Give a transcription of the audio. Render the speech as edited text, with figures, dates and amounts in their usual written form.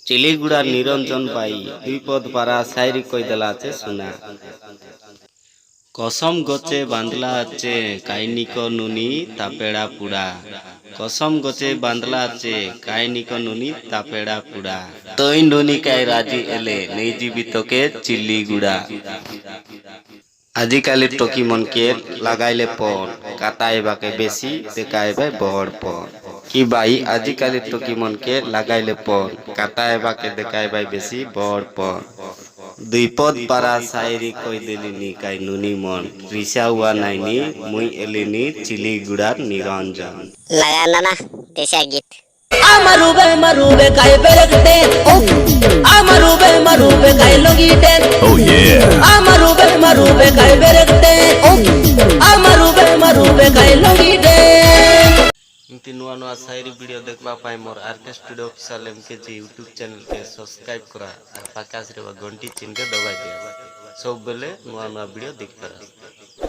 চিলিগুড়ার নিরঞ্জন by দুই পদ পারা শায়রি কইদেলা আছে শোনা। কসম গছে বাঁধলা আছে কাইনিক নুনি তাপেড়া পুড়া। কসম গছে বাঁধলা আছে কাইনিক নুনি তাপেড়া পুড়া। তৈ নুনি কাই রাজি এলে নেই জীবিতকে চিলিগুড়া। আজিকালি টকি মনকে লাগাইলে পণ কাটাইবাকে বেশি দেখাইবে বড় পণ। কি ভাই আজিকালি টকি মনকে লাগাইলে পণ কাটাইবাকে দেখাইবাই বেশি বড় পণ। দুই পদ পারা শায়রি কই দিলিনি কাই নুনি মন রিসা হুয়া নাইনি মুই এলিনি চিলিগুড়ার নিরঞ্জন। লাগানা না দেশা গীত। Amarube kai berekte Amarube kai logiten Oh yeah Amarube kai berekte Amarube kai logiten इनती नुआ नुआ शायरी वीडियो देखबा पाई मोर RK studio official MKG YouTube channel के सब्सक्राइब करा और पाका से घंटी चिन्ह के दबाई दिया सब बेले नुआ नुआ वीडियो देख पारा।